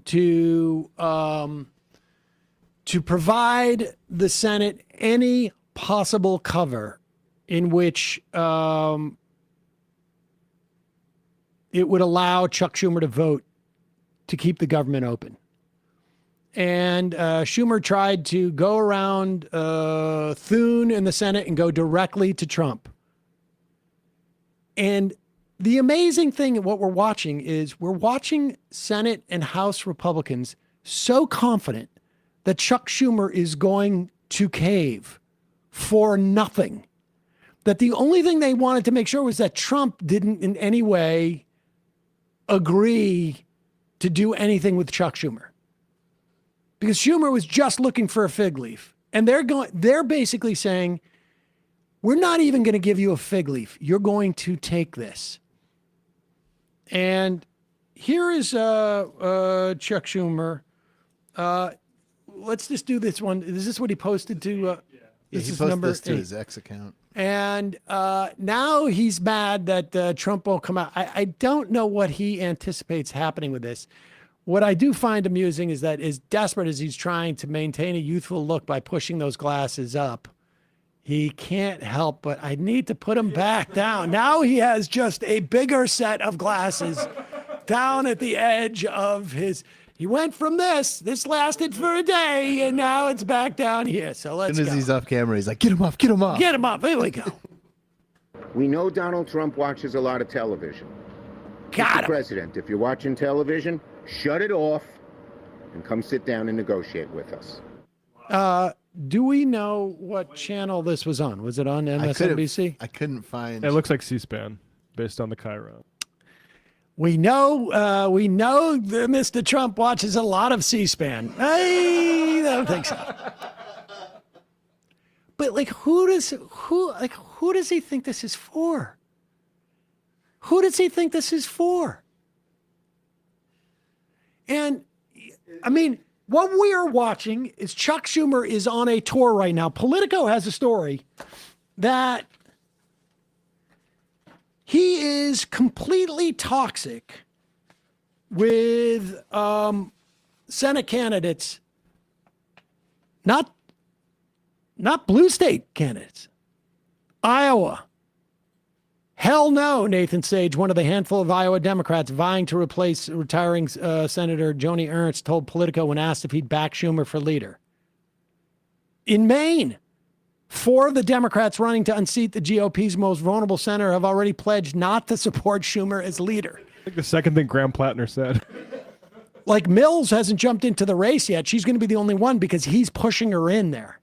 to provide the Senate any possible cover in which it would allow Chuck Schumer to vote to keep the government open. And Schumer tried to go around Thune in the Senate and go directly to Trump. And the amazing thing, what we're watching is we're watching Senate and House Republicans so confident that Chuck Schumer is going to cave for nothing, that the only thing they wanted to make sure was that Trump didn't in any way agree to do anything with Chuck Schumer. Because Schumer was just looking for a fig leaf. And they're basically saying, we're not even going to give you a fig leaf. You're going to take this. And here is Chuck Schumer. Let's just do this one. Is this what he posted to? This he is posted number this to 8. his ex account. And now he's mad that Trump won't come out. I don't know what he anticipates happening with this. What I do find amusing is that as desperate as he's trying to maintain a youthful look by pushing those glasses up, he can't help but I need to put him back down. Now he has just a bigger set of glasses down at the edge of his. He went from this lasted for a day, and now it's back down here. So let's As soon go. as he's off camera, he's like, get him off, get him off. Get him up. Here we go. We know Donald Trump watches a lot of television. Got Mr. him. President, if you're watching television, shut it off and come sit down and negotiate with us. Do we know what channel this was on? Was it on MSNBC? I couldn't find. It looks like C-SPAN based on the Chiron. We know that Mr. Trump watches a lot of C-SPAN. I don't think so. But who does he think this is for? Who does he think this is for? And I mean, what we are watching is Chuck Schumer is on a tour right now. Politico has a story that he is completely toxic with Senate candidates, not blue state candidates. Iowa. Hell no, Nathan Sage, one of the handful of Iowa Democrats vying to replace retiring Senator Joni Ernst, told Politico when asked if he'd back Schumer for leader. In Maine, 4 of the Democrats running to unseat the GOP's most vulnerable senator have already pledged not to support Schumer as leader. I think the second thing Graham Plattner said. Like Mills hasn't jumped into the race yet. She's going to be the only one because he's pushing her in there.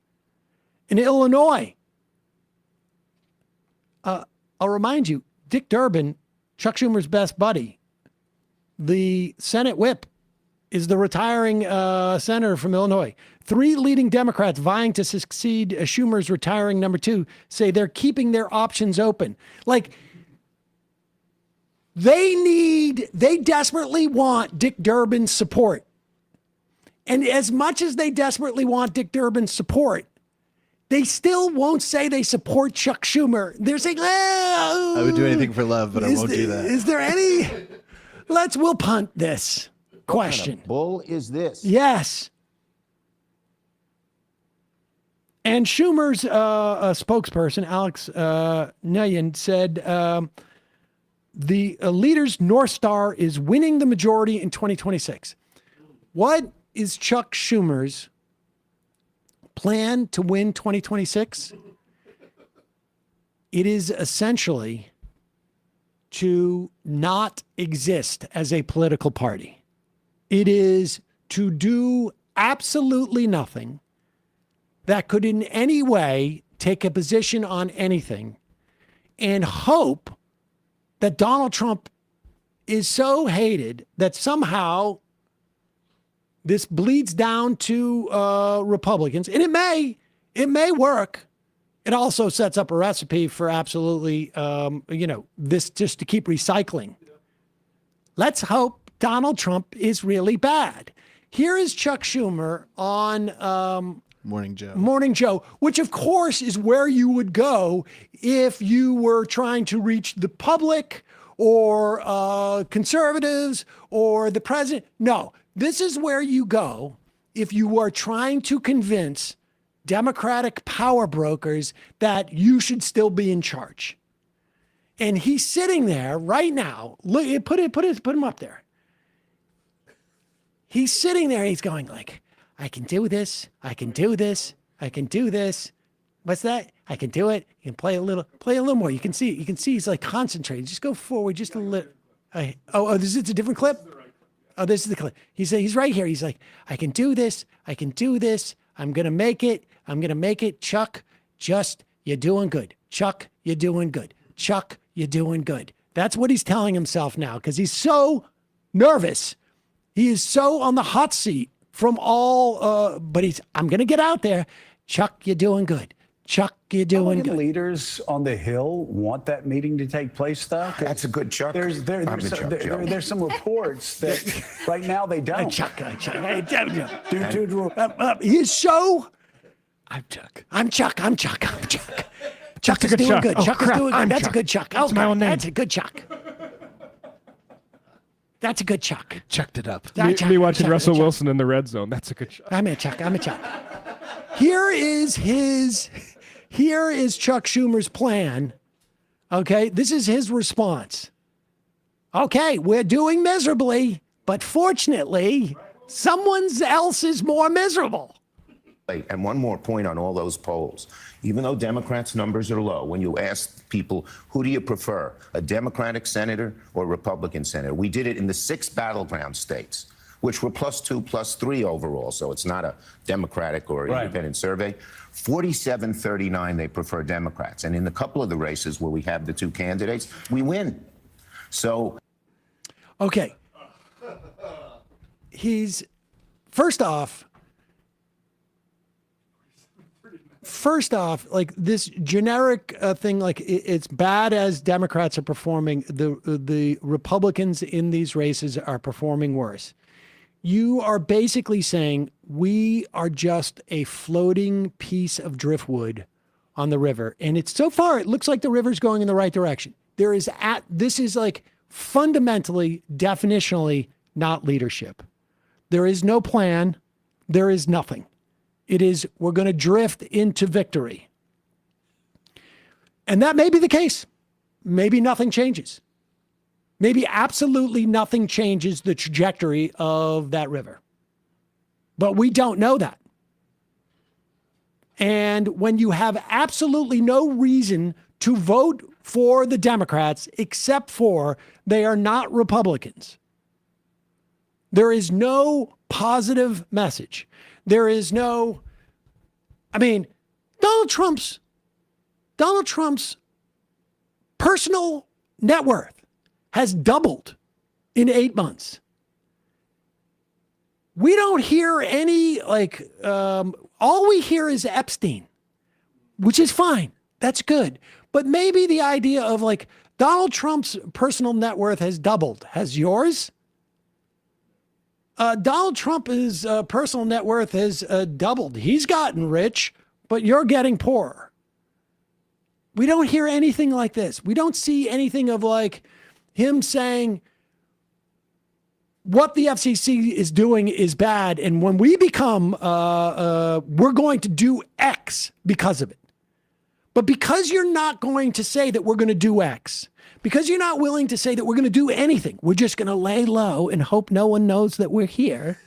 In Illinois, I'll remind you, Dick Durbin, Chuck Schumer's best buddy, the Senate whip, is the retiring senator from Illinois. 3 leading Democrats vying to succeed Schumer's retiring number 2 say they're keeping their options open. They desperately want Dick Durbin's support. And as much as they desperately want Dick Durbin's support, they still won't say they support Chuck Schumer. They're saying, oh, I would do anything for love, but I won't do that. Is there any? We'll punt this question. What kind of bull is this? Yes. And Schumer's spokesperson, Alex Nyan, said the leader's North Star is winning the majority in 2026. What is Chuck Schumer's plan to win 2026? It is essentially to not exist as a political party. It is to do absolutely nothing that could in any way take a position on anything and hope that Donald Trump is so hated that somehow this bleeds down to Republicans. And it may work. It also sets up a recipe for absolutely, this just to keep recycling. Let's hope Donald Trump is really bad. Here is Chuck Schumer on Morning Joe. Morning Joe, which of course is where you would go if you were trying to reach the public or conservatives or the president. No, this is where you go if you are trying to convince Democratic power brokers that you should still be in charge. And he's sitting there right now. Look, put him up there. He's sitting there. He's going like, I can do this. I can do this. I can do this. What's that? I can do it. You can play a little more. You can see he's like concentrating. Just go forward just a little. This is a different clip? Oh, this is the clip. He's right here. He's like, I can do this. I can do this. I'm going to make it. I'm going to make it. Chuck, you're doing good. Chuck, you're doing good. Chuck, you're doing good. That's what he's telling himself now because he's so nervous. He is so on the hot seat from all, but I'm going to get out there. Chuck, you're doing good. Chuck, you're doing good. Leaders on the Hill want that meeting to take place, though? That's a good Chuck. There's some reports that right now they don't. Chuck. His show. I'm Chuck. Chuck is doing good. Chuck is doing good. That's a good Chuck. That's my own name. That's a good Chuck. That's a good Chuck. Chucked it up. Me watching Russell Wilson in the red zone. That's a good shot. I'm a Chuck. Here is Chuck Schumer's plan. Okay, this is his response. Okay, we're doing miserably, but fortunately, someone else is more miserable. And one more point on all those polls. Even though Democrats' numbers are low, when you ask people, who do you prefer, a Democratic senator or a Republican senator? We did it in the 6 battleground states, which were +2, +3 overall. So it's not a Democratic or independent survey. 47-39, they prefer Democrats. And in a couple of the races where we have the 2 candidates, we win. So. Okay. He's, first off, like this generic thing, like it's bad as Democrats are performing. The Republicans in these races are performing worse. You are basically saying we are just a floating piece of driftwood on the river. And it's so far, it looks like the river's going in the right direction. This is like fundamentally, definitionally not leadership. There is no plan. There is nothing. It is, we're going to drift into victory. And that may be the case. Maybe nothing changes. Maybe absolutely nothing changes the trajectory of that river. But we don't know that. And when you have absolutely no reason to vote for the Democrats, except for they are not Republicans, there is no positive message. There is no, Donald Trump's personal net worth has doubled in 8 months. We don't hear any, all we hear is Epstein, which is fine. That's good. But maybe the idea of Donald Trump's personal net worth has doubled. Has yours? Donald Trump's personal net worth has doubled. He's gotten rich, but you're getting poorer. We don't hear anything like this. We don't see anything of him saying what the FCC is doing is bad. And when we become, we're going to do X because of it. But because you're not going to say that we're going to do X, because you're not willing to say that we're going to do anything, we're just going to lay low and hope no one knows that we're here.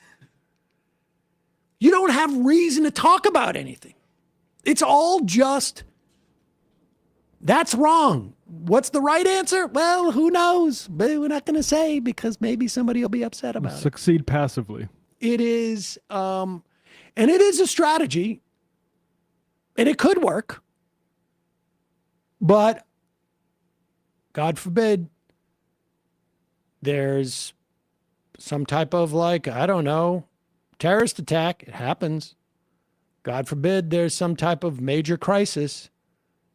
You don't have reason to talk about anything. It's all just, that's wrong. What's the right answer? Well, who knows? But we're not going to say because maybe somebody will be upset about it. Succeed passively. It is, and it is a strategy, and it could work. But God forbid there's some type of terrorist attack. It happens. God forbid there's some type of major crisis.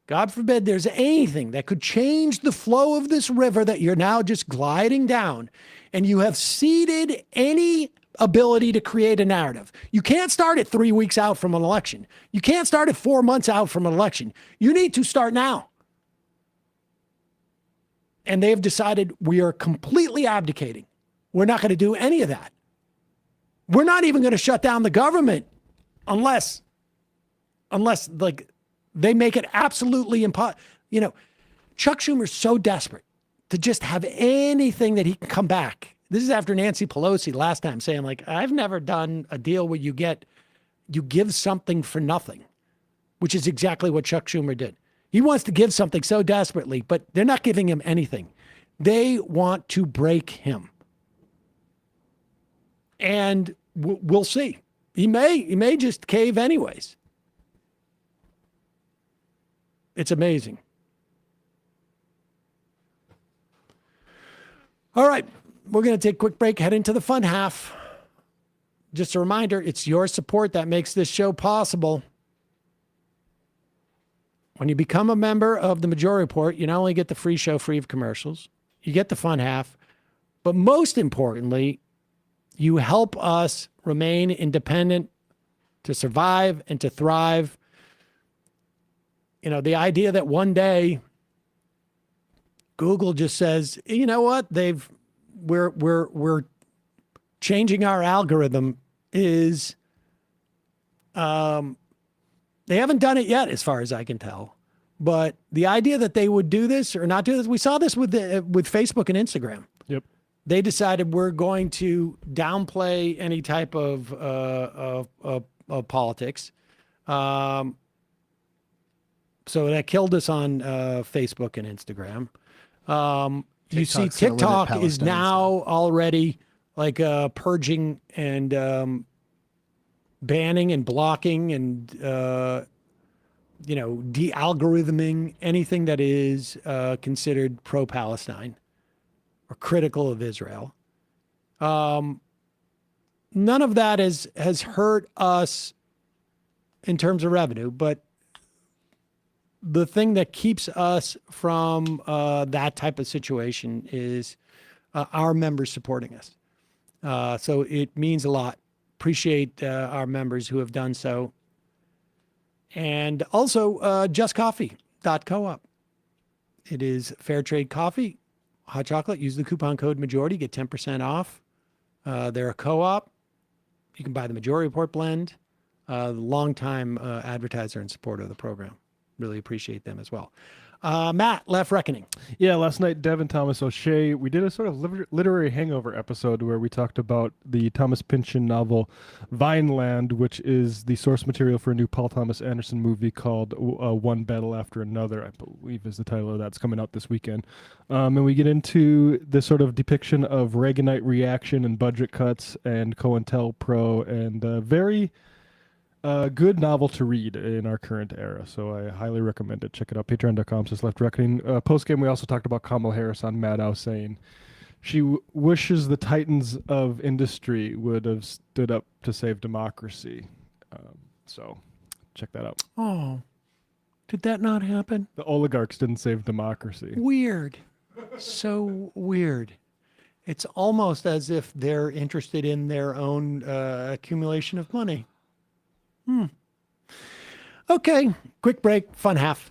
God forbid there's anything that could change the flow of this river that you're now just gliding down, and you have ceded any ability to create a narrative. You can't start it 3 weeks out from an election. You can't start it 4 months out from an election. You need to start now. And they have decided we are completely abdicating. We're not going to do any of that. We're not even going to shut down the government unless they make it absolutely impossible. Chuck Schumer's so desperate to just have anything that he can come back. This is after Nancy Pelosi last time saying I've never done a deal where you give something for nothing, which is exactly what Chuck Schumer did. He wants to give something so desperately, but they're not giving him anything. They want to break him. And we'll see. He may just cave anyways. It's amazing. All right, we're going to take a quick break, head into the fun half. Just a reminder, it's your support that makes this show possible. when you become a member of the Majority Report, you not only get the free show free of commercials, you get the fun half, but most importantly, you help us remain independent, to survive and to thrive. You know, the idea that one day Google just says, you know what, we're changing our algorithm is, they haven't done it yet, as far as I can tell. But the idea that they would do this or not do this, we saw this with Facebook and Instagram. Yep. They decided we're going to downplay any type of politics. So that killed us on Facebook and Instagram. You see, TikTok is now already like purging and banning and blocking and de-algorithming anything that is considered pro-Palestine or critical of Israel. None of that has hurt us in terms of revenue, but the thing that keeps us from that type of situation is our members supporting us. So it means a lot. Appreciate our members who have done so. And also justcoffee.coop. It is fair trade coffee, hot chocolate. Use the coupon code majority, get 10% off. They're a co-op. You can buy the Majority Report blend. Longtime advertiser and supporter of the program. Really appreciate them as well. Matt, Left Reckoning. Yeah, last night, Devin Thomas O'Shea, we did a sort of literary hangover episode where we talked about the Thomas Pynchon novel Vineland, which is the source material for a new Paul Thomas Anderson movie called One Battle After Another, I believe is the title of that. It's coming out this weekend. And we get into this sort of depiction of Reaganite reaction and budget cuts and COINTELPRO and very... good novel to read in our current era, so I highly recommend it. Check it out, patreon.com/Left Reckoning. Post-game, we also talked about Kamala Harris on Maddow saying she wishes the titans of industry would have stood up to save democracy. So check that out. Oh, did that not happen? The oligarchs didn't save democracy. Weird. So weird. It's almost as if they're interested in their own accumulation of money. Okay, quick break, fun half.